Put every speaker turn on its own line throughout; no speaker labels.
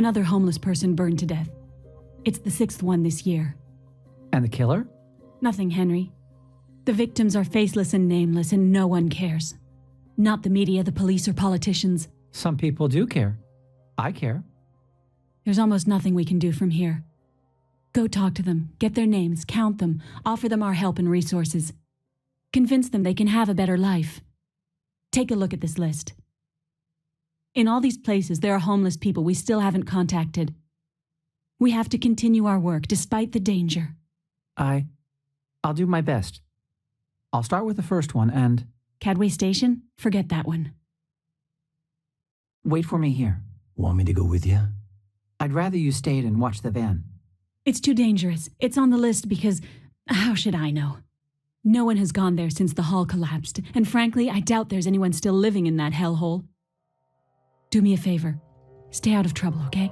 Another homeless person burned to death. It's the 6th one this year.
And the killer?
Nothing, Henry. The victims are faceless and nameless, and no one cares. Not the media, the police, or politicians.
Some people do care. I care.
There's almost nothing we can do from here. Go talk to them, get their names, count them, offer them our help and resources. Convince them they can have a better life. Take a look at this list. In all these places, there are homeless people we still haven't contacted. We have to continue our work despite the danger.
I'll do my best. I'll start with the first one and...
Cadway Station? Forget that one.
Wait for me here.
Want me to go with you?
I'd rather you stayed and watched the van.
It's too dangerous. It's on the list because... how should I know? No one has gone there since the hall collapsed, and frankly, I doubt there's anyone still living in that hellhole. Do me a favor. Stay out of trouble, okay?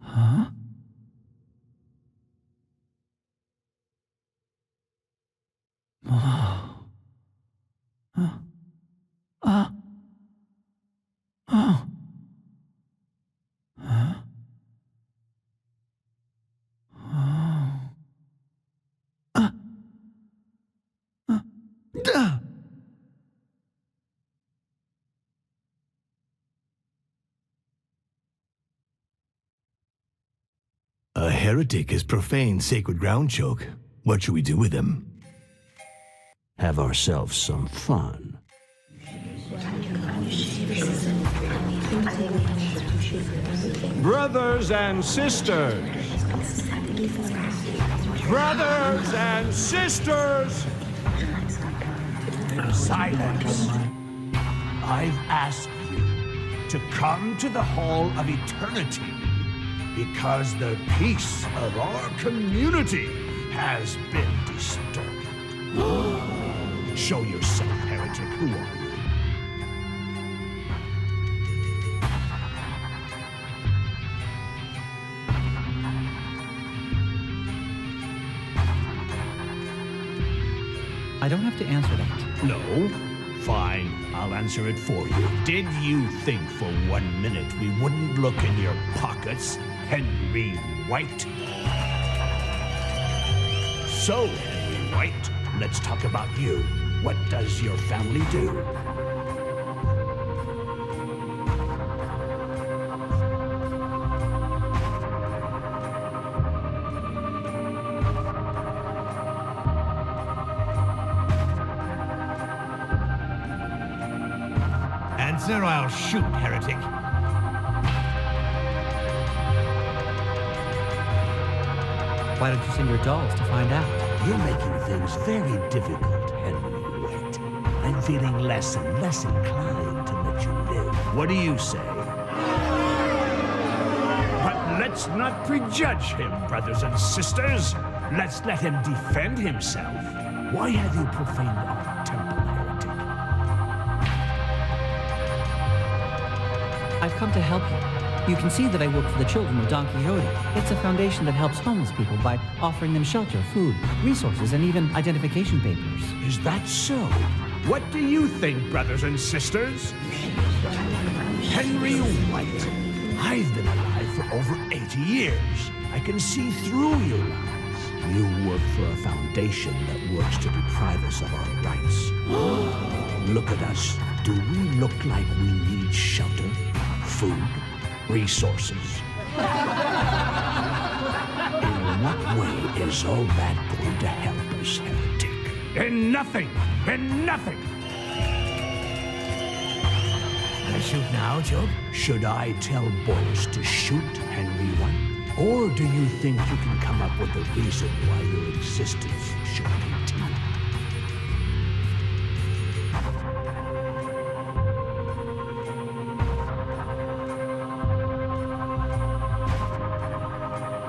Huh? Oh. Oh. Oh. Oh. Huh? Oh. Duh.
A heretic has profaned sacred ground, Choke. What should we do with him?
Have ourselves some fun.
Brothers and sisters! Brothers and sisters!
Silence! I've asked you to come to the Hall of Eternity because the peace of our community has been disturbed. Show yourself, heretic. Who are you?
I don't have to answer that.
No? Fine, I'll answer it for you. Did you think for 1 minute we wouldn't look in your pockets, Henry White? So, Henry White, let's talk about you. What does your family do?
Answer, I'll shoot, heretic.
Why don't you send your dolls to find out?
You're making things very difficult, Henry White. I'm feeling less and less inclined to let you live. What do you say? But let's not prejudge him, brothers and sisters. Let's let him defend himself. Why have you profaned our temple, heretic?
I've come to help you. You can see that I work for the children of Don Quixote. It's a foundation that helps homeless people by offering them shelter, food, resources, and even identification papers.
Is that so? What do you think, brothers and sisters? Henry White, I've been alive for over 80 years. I can see through your lies. You work for a foundation that works to deprive us of our rights. Look at us. Do we look like we need shelter, food, resources? In what way is all that going to help us, heretic? In nothing! In nothing! I
shoot now, Choke?
Should I tell Boris to shoot Henry White? Or do you think you can come up with a reason why your existence should continue?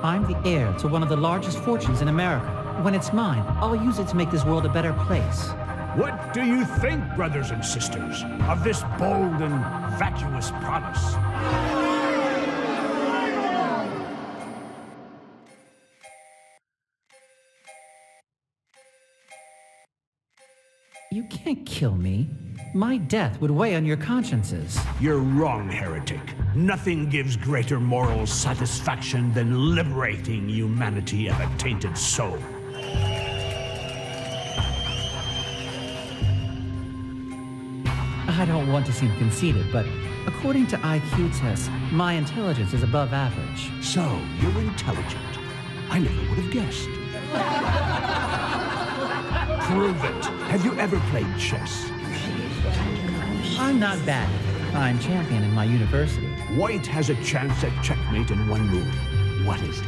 I'm the heir to one of the largest fortunes in America. When it's mine, I'll use it to make this world a better place.
What do you think, brothers and sisters, of this bold and vacuous promise?
You can't kill me. My death would weigh on your consciences.
You're wrong, heretic. Nothing gives greater moral satisfaction than liberating humanity of a tainted soul.
I don't want to seem conceited, but according to IQ tests, my intelligence is above average.
So, you're intelligent. I never would have guessed. Prove it. Have you ever played chess?
I'm not bad. I'm champion in my university.
White has a chance at checkmate in one move. What is it?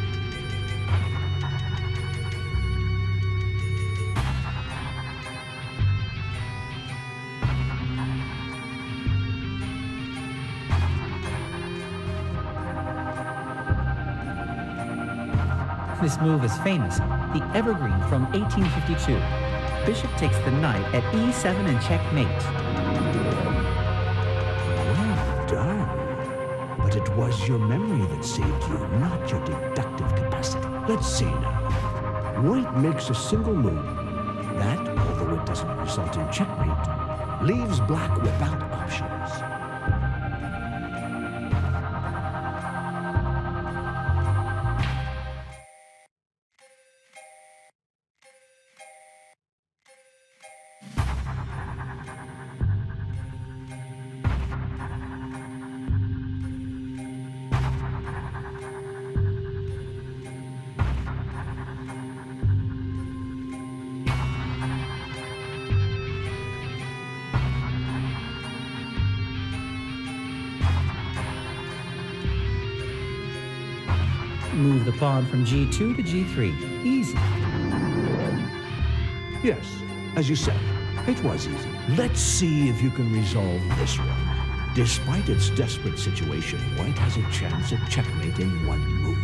This move is famous, the evergreen from 1852. Bishop takes the knight at e7 and checkmate.
Well done. But it was your memory that saved you, not your deductive capacity. Let's see now. White makes a single move. That, although it doesn't result in checkmate, leaves black without options.
Move the pawn from g2 to g3. Easy.
Yes, as you said, it was easy. Let's see if you can resolve this one. Despite its desperate situation, White has a chance at checkmate in one move.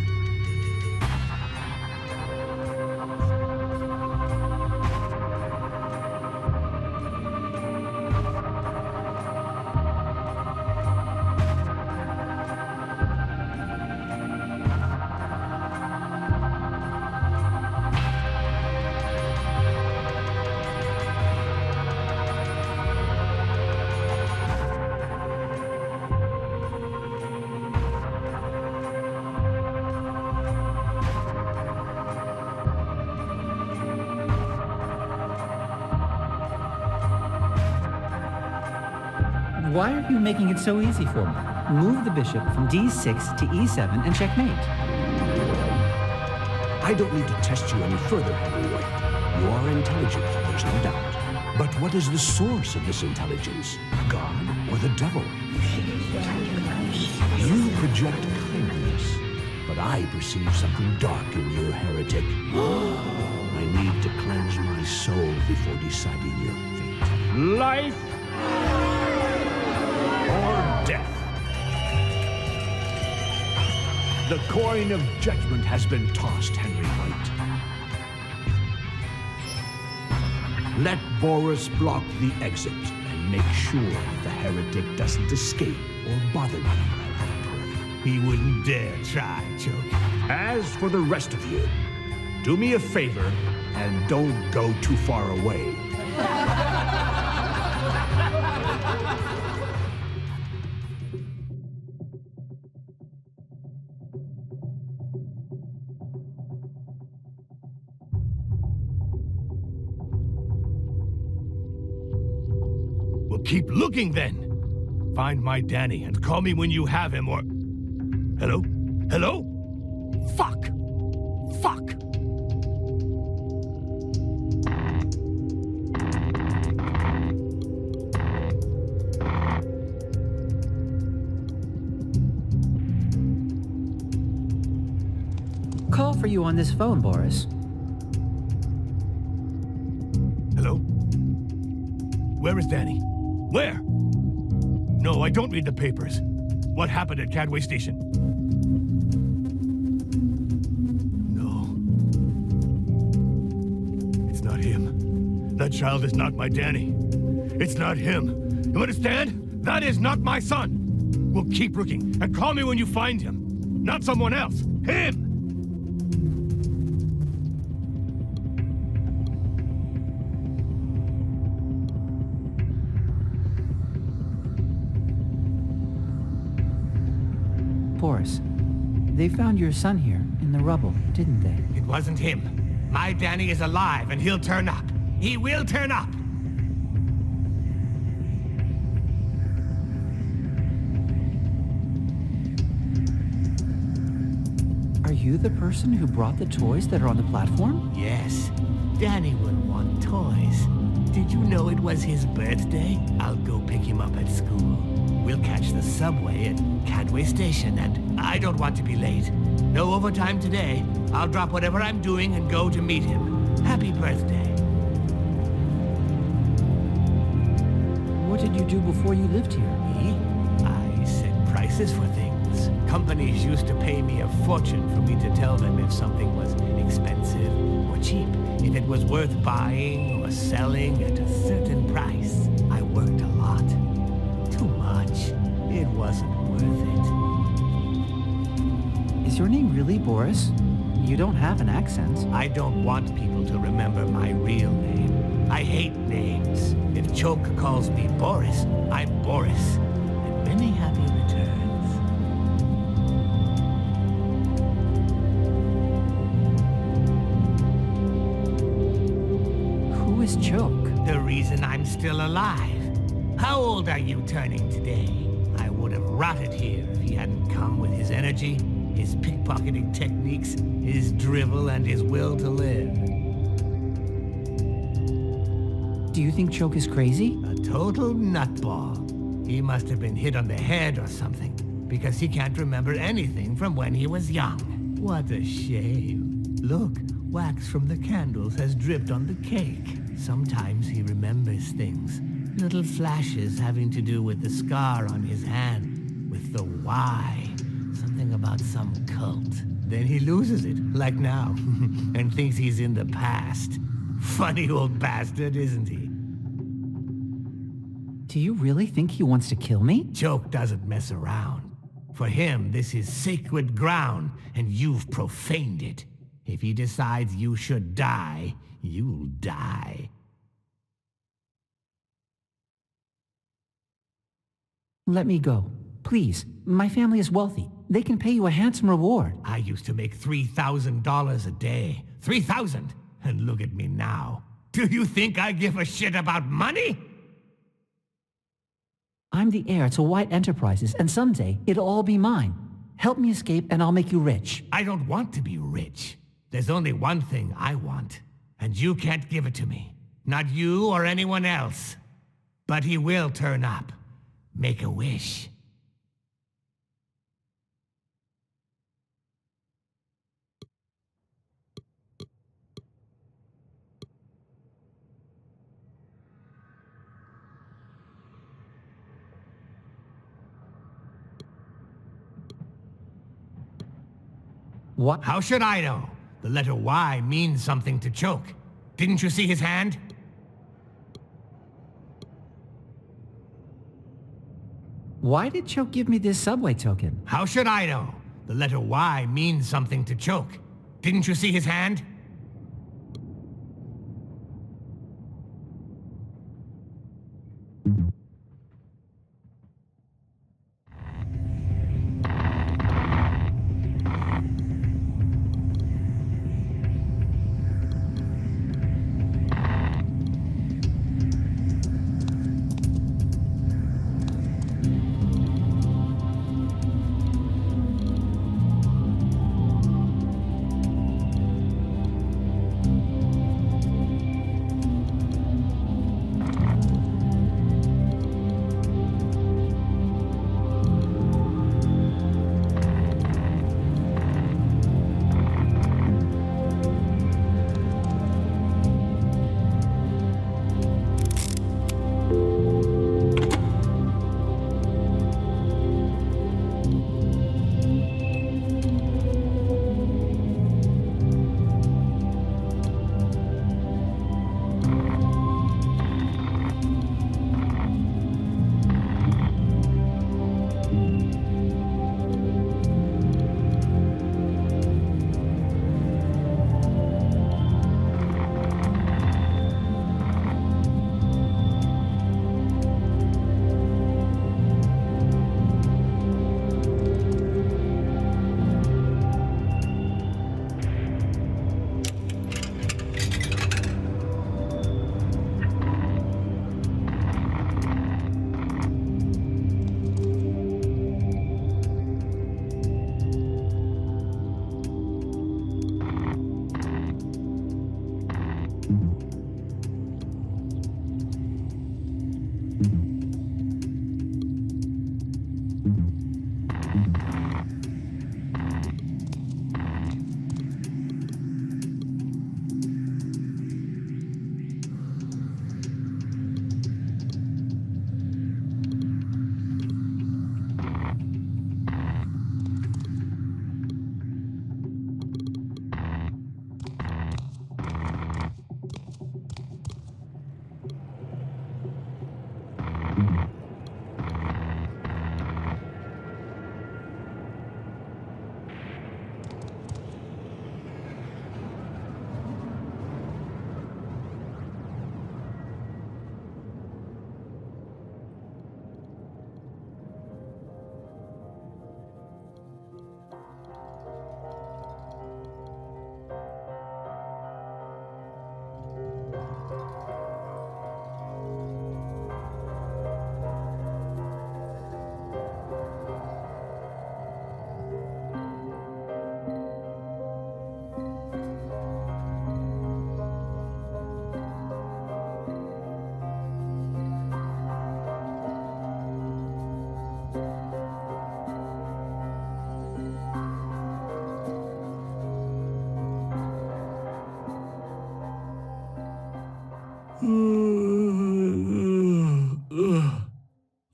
Why are you making it so easy for me? Move the bishop from d6 to e7 and checkmate.
I don't need to test you any further, Henry White. You are intelligent, there's no doubt. But what is the source of this intelligence? God or the devil? You project kindness, but I perceive something dark in you, heretic. I need to cleanse my soul before deciding your fate.
Life
Or death. The coin of judgment has been tossed, Henry White. Let Boris block the exit and make sure the heretic doesn't escape or bother me while I pray.
He wouldn't dare try, Choke.
As for the rest of you, do me a favor and don't go too far away.
Well, keep looking then. Find my Danny and call me when you have him or... Hello? Hello? Fuck! Fuck!
for you on this phone, Boris.
Hello? Where is Danny? Where? No, I don't read the papers. What happened at Cadway Station? No. It's not him. That child is not my Danny. It's not him. You understand? That is not my son. We'll keep looking, and call me when you find him. Not someone else. Him!
Boris, they found your son here in the rubble, didn't they?
It wasn't him. My Danny is alive, and he'll turn up. He will turn up!
Are you the person who brought the toys that are on the platform?
Yes. Danny will want toys. Did you know it was his birthday? I'll go pick him up at school. We'll catch the subway at Cadway Station, and I don't want to be late. No overtime today. I'll drop whatever I'm doing and go to meet him. Happy birthday.
What did you do before you lived here?
Me? I set prices for things. Companies used to pay me a fortune for me to tell them if something was expensive or cheap, if it was worth buying or selling at a certain price. I worked a lot. Too much. It wasn't worth it.
Is your name really Boris? You don't have an accent.
I don't want people to remember my real name. I hate names. If Choke calls me Boris, I'm Boris. And many happy returns.
Who is Choke?
The reason I'm still alive. How old are you turning today? I would have rotted here if he hadn't come with his energy, his pickpocketing techniques, his drivel, and his will to live.
Do you think Choke is crazy?
A total nutball. He must have been hit on the head or something, because he can't remember anything from when he was young. What a shame. Look, wax from the candles has dripped on the cake. Sometimes he remembers things. Little flashes having to do with the scar on his hand, with the Y. Something about some cult. Then he loses it, like now, and thinks he's in the past. Funny old bastard, isn't he?
Do you really think he wants to kill me?
Choke doesn't mess around. For him, this is sacred ground, and you've profaned it. If he decides you should die, you'll die.
Let me go. Please. My family is wealthy. They can pay you a handsome reward.
I used to make $3,000 a day. 3,000! And look at me now. Do you think I give a shit about money?
I'm the heir to White Enterprises, and someday it'll all be mine. Help me escape, and I'll make you rich.
I don't want to be rich. There's only one thing I want, and you can't give it to me. Not you or anyone else. But he will turn up. Make a wish.
What?
How should I know? The letter Y means something to Choke. Didn't you see his hand?
Why did Choke give me this subway token?
How should I know? The letter Y means something to Choke. Didn't you see his hand?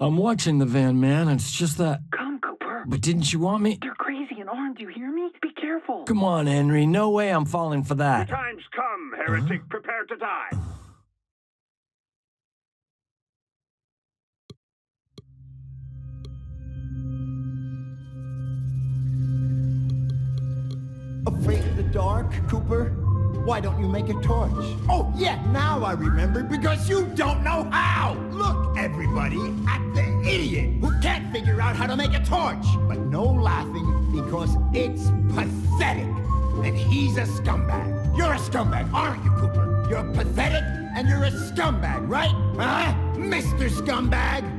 I'm watching the van, man. It's just that...
Come, Cooper.
But didn't you want me...
They're crazy and armed, do you hear me? Be careful.
Come on, Henry. No way I'm falling for that.
Time's come, heretic. Prepare to die.
Afraid of the dark, Cooper? Why don't you make a torch? Oh, yeah, now I remember, because you don't know how! Look, everybody, at the idiot who can't figure out how to make a torch! But no laughing, because it's pathetic! And he's a scumbag. You're a scumbag, aren't you, Cooper? You're pathetic, and you're a scumbag, right? Huh? Mr. Scumbag!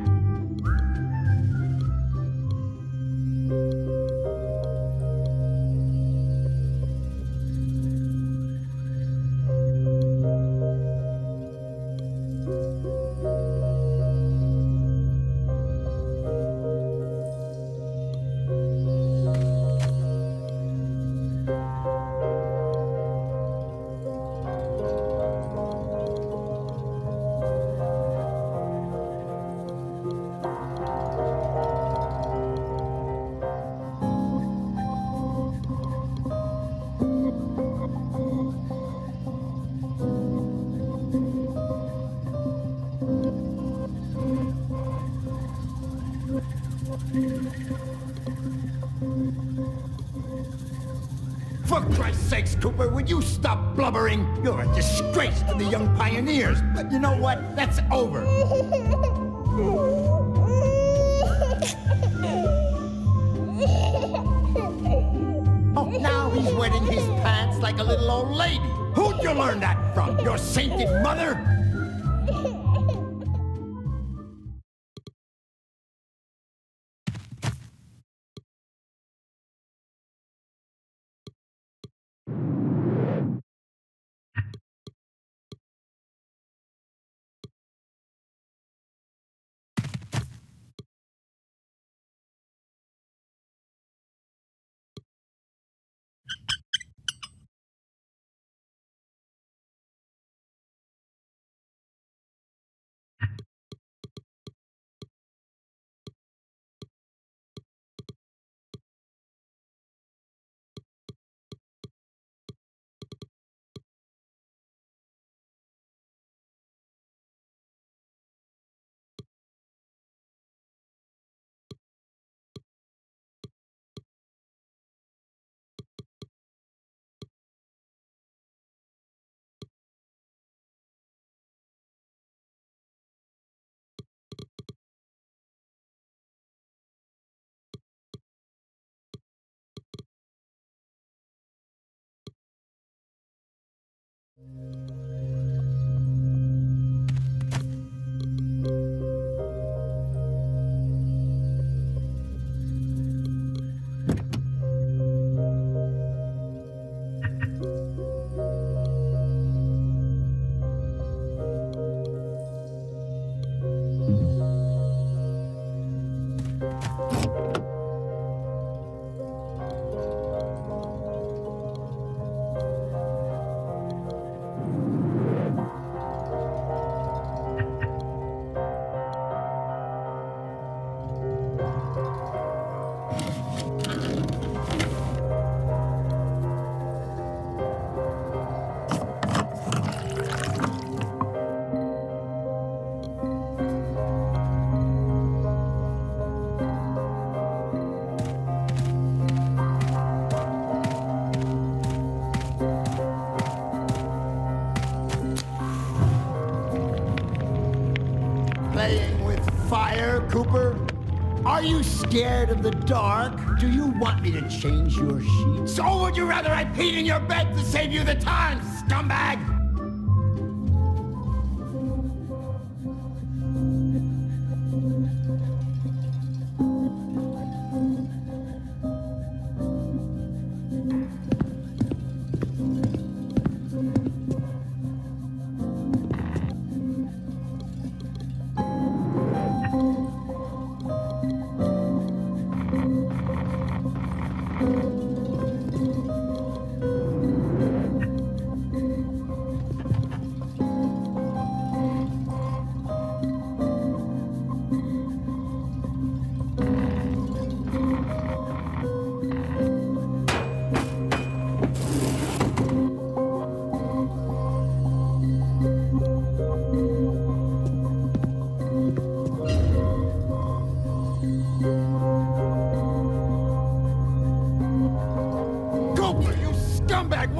For Christ's sakes, Cooper, would you stop blubbering? You're a disgrace to the young pioneers. But you know what? That's over. Oh, now he's wetting his pants like a little old lady. Who'd you learn that from? Your sainted mother? Playing with fire, Cooper? Are you scared of the dark? Do you want me to change your sheets? Or would you rather I peed in your bed to save you the time, scumbag?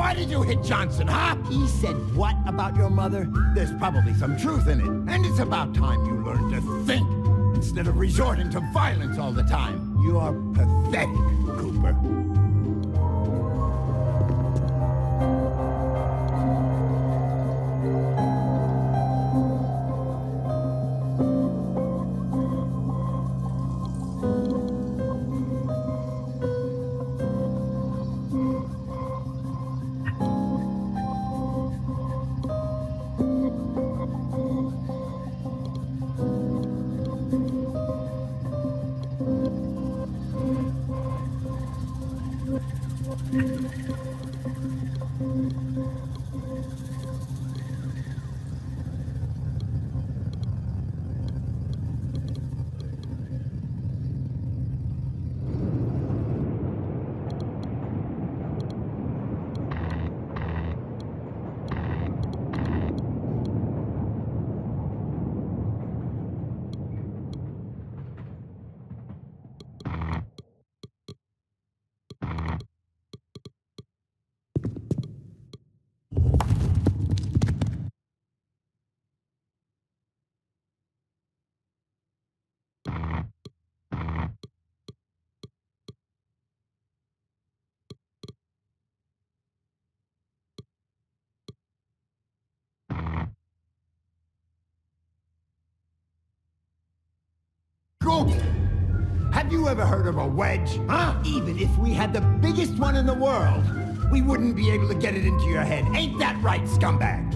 why did you hit Johnson, huh? He said what about your mother? There's probably some truth in it. And it's about time you learned to think instead of resorting to violence all the time. You are pathetic, Cooper. Have you ever heard of a wedge, huh? Even if we had the biggest one in the world, we wouldn't be able to get it into your head. Ain't that right, scumbag?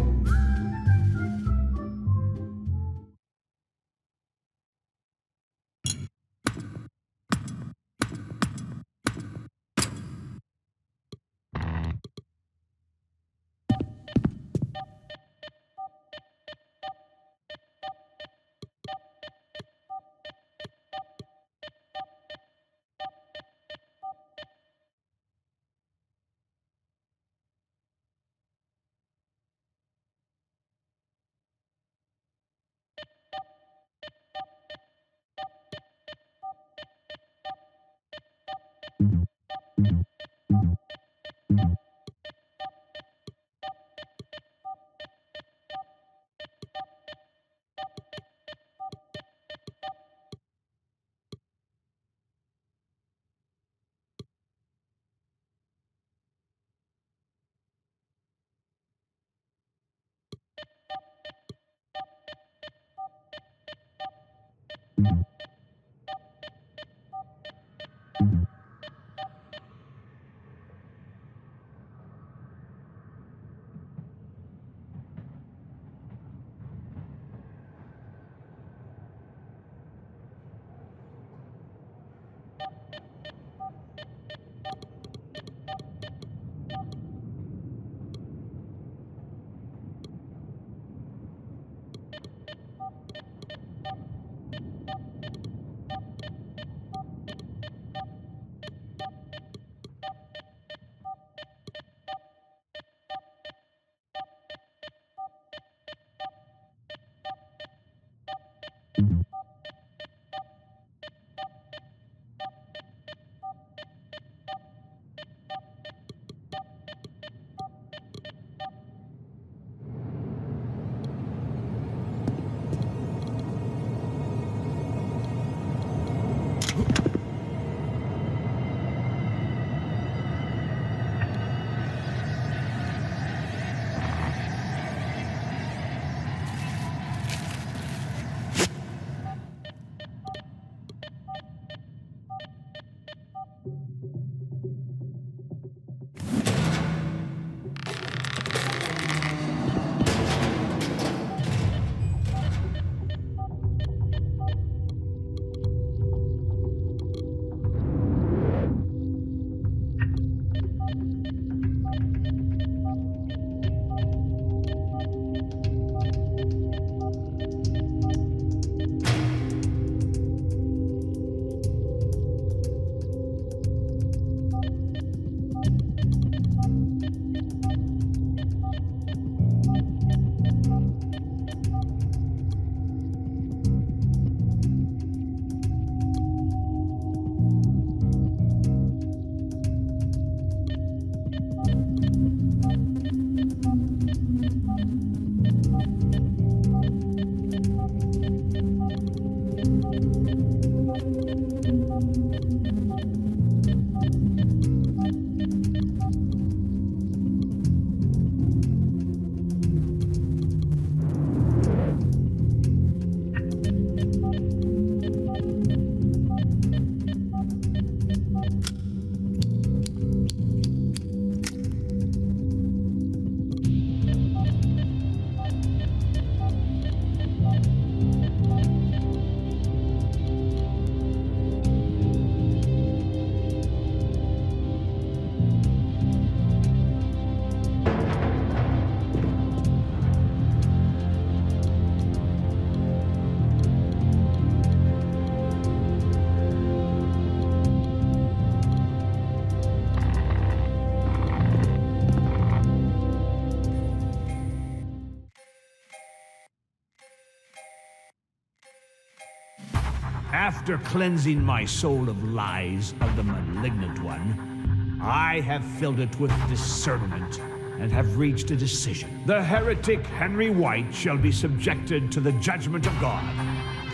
After cleansing my soul of lies of the malignant one, I have filled it with discernment and have reached a decision. The heretic Henry White shall be subjected to the judgment of God,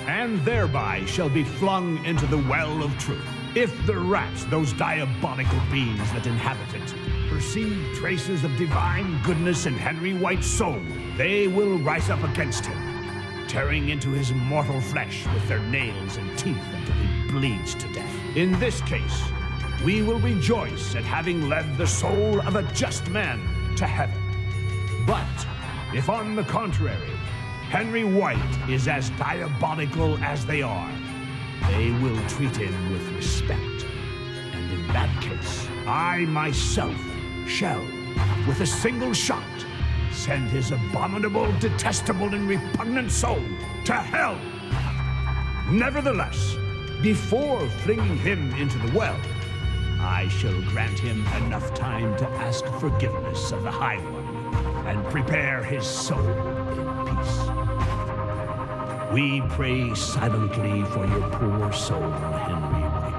and thereby shall be flung into the well of truth. If the rats, those diabolical beings that inhabit it, perceive traces of divine goodness in Henry White's soul, they will rise up against him, tearing into his mortal flesh with their nails and teeth until he bleeds to death. In this case, we will rejoice at having led the soul of a just man to heaven. But if on the contrary, Henry White is as diabolical as they are, they will treat him with respect. And in that case, I myself shall, with a single shot, send his abominable, detestable, and repugnant soul to hell. Nevertheless, before flinging him into the well, I shall grant him enough time to ask forgiveness of the High One and prepare his soul in peace. We pray silently for your poor soul, Henry White.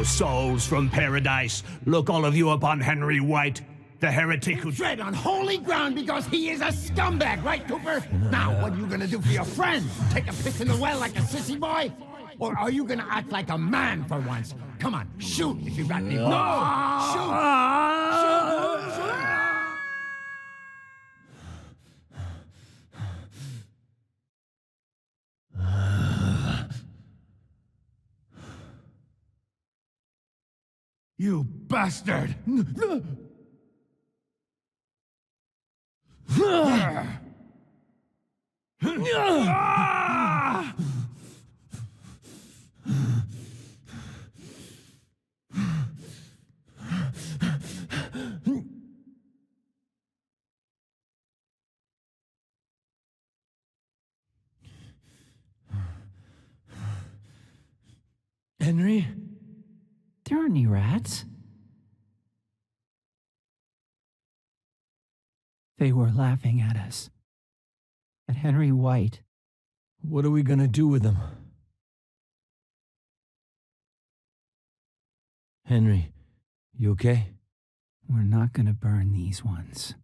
Souls from paradise, look all of you upon Henry White, the heretic who
tread on holy ground because he is a scumbag, right, Cooper? Now, what are you gonna do for your friend? Take a piss in the well like a sissy boy? Or are you gonna act like a man for once? Come on, shoot if you got any balls. No! Shoot! Shoot! You bastard!
Henry?
There aren't any rats. They were laughing at us. At Henry White.
What are we gonna do with him? Henry, you okay?
We're not gonna burn these ones.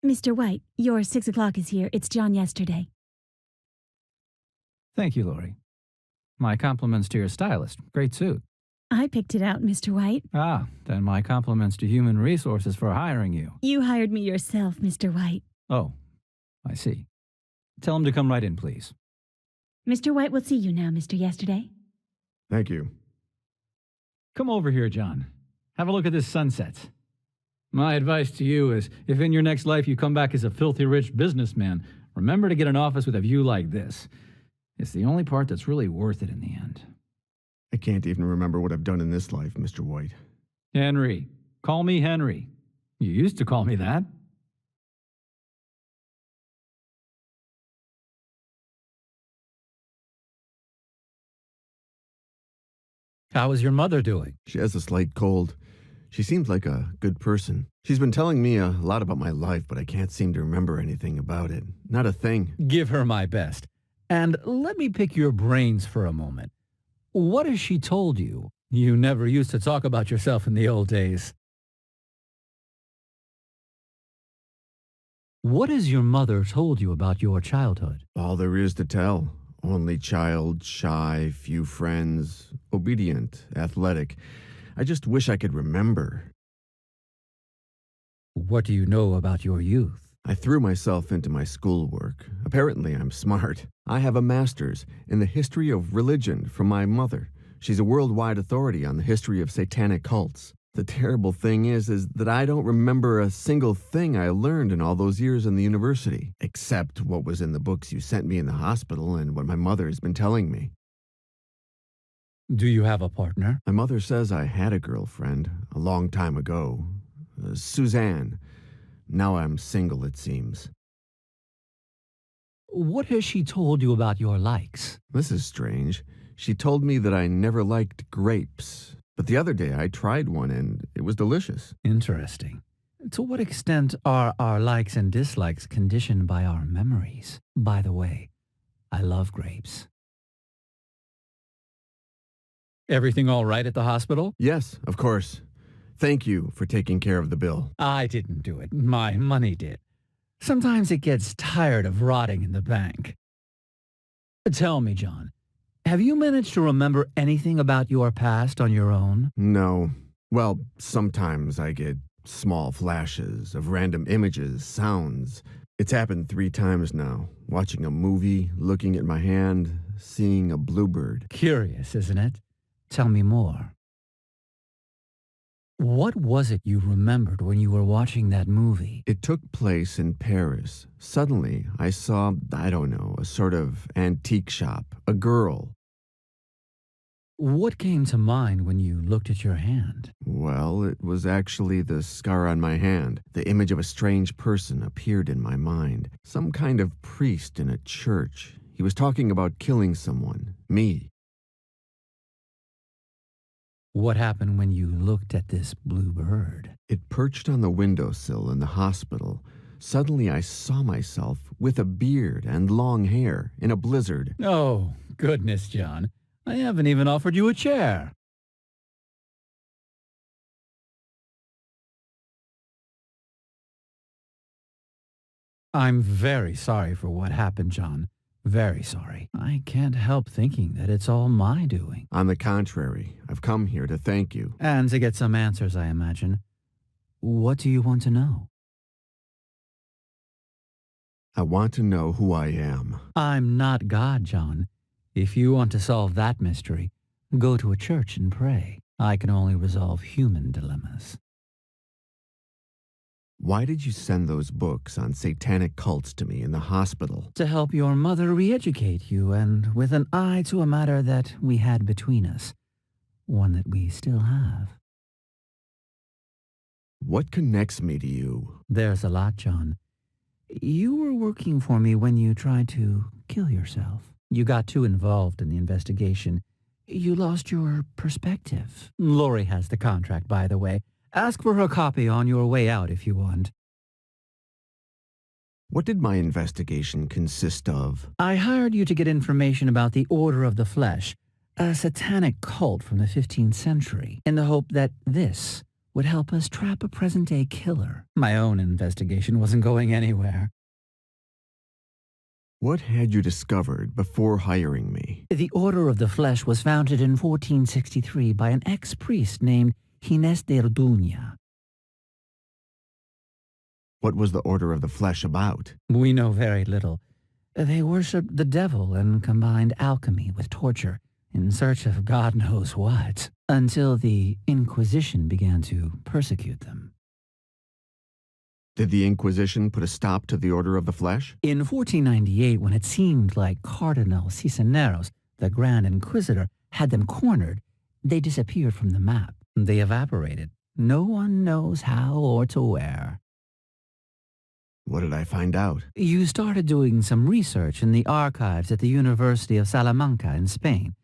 Mr. White, your 6 o'clock is here. It's John yesterday.
Thank you, Lori. My compliments to your stylist. Great suit.
I picked it out, Mr. White.
Ah, then my compliments to Human Resources for hiring you.
You hired me yourself, Mr. White.
Oh, I see. Tell him to come right in, please.
Mr. White will see you now, Mr. Yesterday.
Thank you.
Come over here, John. Have a look at this sunset. My advice to you is, if in your next life you come back as a filthy rich businessman, remember to get an office with a view like this. It's the only part that's really worth it in the end.
I can't even remember what I've done in this life, Mr. White.
Henry. Call me Henry. You used to call me that. How is your mother doing?
She has a slight cold. She seems like a good person. She's been telling me a lot about my life, but I can't seem to remember anything about it. Not a thing.
Give her my best. And let me pick your brains for a moment. What has she told you? You never used to talk about yourself in the old days. What has your mother told you about your childhood?
All there is to tell. Only child, shy, few friends, obedient, athletic. I just wish I could remember.
What do you know about your youth?
I threw myself into my schoolwork. Apparently, I'm smart. I have a master's in the history of religion from my mother. She's a worldwide authority on the history of satanic cults. The terrible thing is that I don't remember a single thing I learned in all those years in the university, except what was in the books you sent me in the hospital and what my mother has been telling me.
Do you have a partner?
My mother says I had a girlfriend a long time ago. Suzanne. Now I'm single, it seems.
What has she told you about your likes?
This is strange. She told me that I never liked grapes. But the other day I tried one and it was delicious.
Interesting. To what extent are our likes and dislikes conditioned by our memories? By the way, I love grapes. Everything all right at the hospital?
Yes, of course. Thank you for taking care of the bill.
I didn't do it. My money did. Sometimes it gets tired of rotting in the bank. Tell me, John, have you managed to remember anything about your past on your own?
No. Well, sometimes I get small flashes of random images, sounds. It's happened 3 times now. Watching a movie, looking at my hand, seeing a bluebird.
Curious, isn't it? Tell me more. What was it you remembered when you were watching that movie?
It took place in Paris. Suddenly, I saw, I don't know, a sort of antique shop, a girl.
What came to mind when you looked at your hand?
Well, it was actually the scar on my hand. The image of a strange person appeared in my mind. Some kind of priest in a church. He was talking about killing someone, me.
What happened when you looked at this blue bird?
It perched on the windowsill in the hospital. Suddenly I saw myself with a beard and long hair in a blizzard.
Oh, goodness, John. I haven't even offered you a chair. I'm very sorry for what happened, John. Very sorry. I can't help thinking that it's all my doing.
On the contrary, I've come here to thank you.
And to get some answers, I imagine. What do you want to know?
I want to know who I am.
I'm not God, John. If you want to solve that mystery, go to a church and pray. I can only resolve human dilemmas.
Why did you send those books on satanic cults to me in the hospital?
To help your mother re-educate you, and with an eye to a matter that we had between us. One that we still have.
What connects me to you?
There's a lot, John. You were working for me when you tried to kill yourself. You got too involved in the investigation. You lost your perspective. Lori has the contract, by the way. Ask for her copy on your way out if you want.
What did my investigation consist of?
I hired you to get information about the Order of the Flesh, a satanic cult from the 15th century, in the hope that this would help us trap a present-day killer. My own investigation wasn't going anywhere.
What had you discovered before hiring me?
The Order of the Flesh was founded in 1463 by an ex-priest named Ginés de Orduña.
What was the Order of the Flesh about?
We know very little. They worshipped the devil and combined alchemy with torture in search of God knows what, until the Inquisition began to persecute them.
Did the Inquisition put a stop to the Order of the Flesh?
In 1498, when it seemed like Cardinal Cisneros, the Grand Inquisitor, had them cornered, they disappeared from the map. They evaporated. No one knows how or to where.
What did I find out?
You started doing some research in the archives at the University of Salamanca in Spain,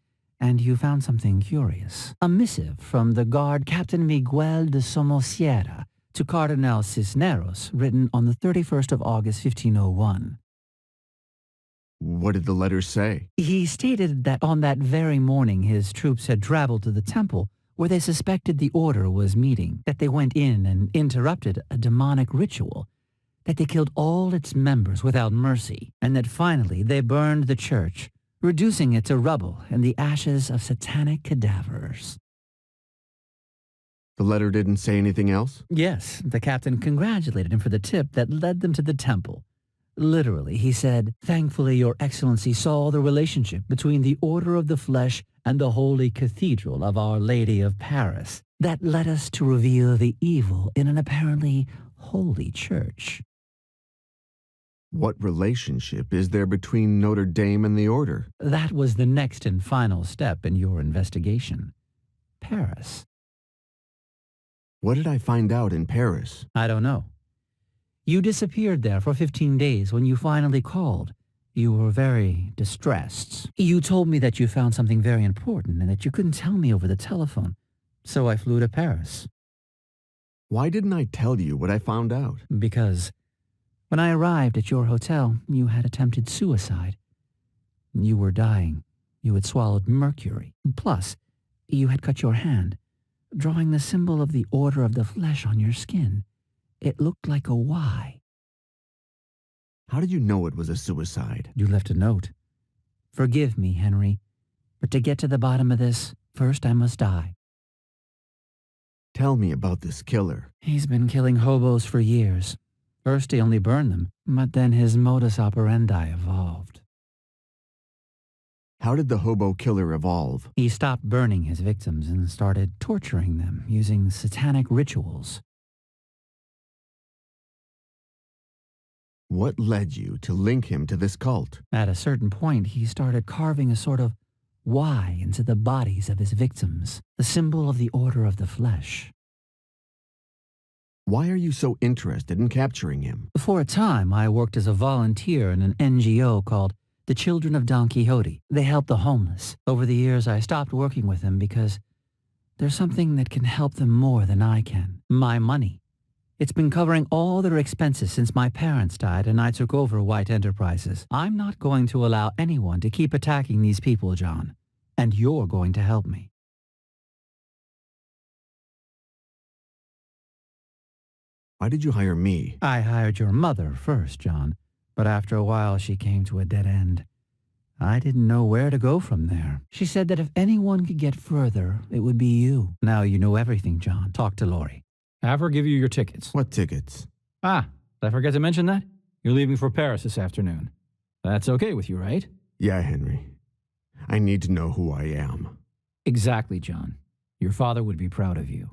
and you found something curious. A missive from the guard Captain Miguel de Somosierra to Cardinal Cisneros, written on the 31st of August, 1501.
What did the letter say?
He stated that on that very morning his troops had traveled to the temple where they suspected the order was meeting, that they went in and interrupted a demonic ritual, that they killed all its members without mercy, and that finally they burned the church, reducing it to rubble and the ashes of satanic cadavers.
The letter didn't say anything else?
Yes, the captain congratulated him for the tip that led them to the temple. Literally, he said, "Thankfully, Your Excellency saw the relationship between the Order of the Flesh and the Holy Cathedral of Our Lady of Paris. That led us to reveal the evil in an apparently holy church."
What relationship is there between Notre Dame and the Order?
That was the next and final step in your investigation. Paris.
What did I find out in Paris?
I don't know. You disappeared there for 15 days. When you finally called, you were very distressed. You told me that you found something very important and that you couldn't tell me over the telephone, so I flew to Paris.
Why didn't I tell you what I found out?
Because when I arrived at your hotel, you had attempted suicide. You were dying. You had swallowed mercury. Plus, you had cut your hand, drawing the symbol of the Order of the Flesh on your skin. It looked like a Y.
How did you know it was a suicide?
You left a note. "Forgive me, Henry, but to get to the bottom of this, first I must die."
Tell me about this killer.
He's been killing hobos for years. First he only burned them, but then his modus operandi evolved.
How did the hobo killer evolve?
He stopped burning his victims and started torturing them using satanic rituals.
What led you to link him to this cult?
At a certain point, he started carving a sort of Y into the bodies of his victims, the symbol of the Order of the Flesh.
Why are you so interested in capturing him?
For a time, I worked as a volunteer in an NGO called the Children of Don Quixote. They help the homeless. Over the years, I stopped working with them because there's something that can help them more than I can. My money. It's been covering all their expenses since my parents died and I took over White Enterprises. I'm not going to allow anyone to keep attacking these people, John. And you're going to help me.
Why did you hire me?
I hired your mother first, John. But after a while, she came to a dead end. I didn't know where to go from there. She said that if anyone could get further, it would be you. Now you know everything, John. Talk to Lori.
Have her give you your tickets.
What tickets?
Ah, did I forget to mention that? You're leaving for Paris this afternoon. That's okay with you, right?
Yeah, Henry. I need to know who I am.
Exactly, John. Your father would be proud of you.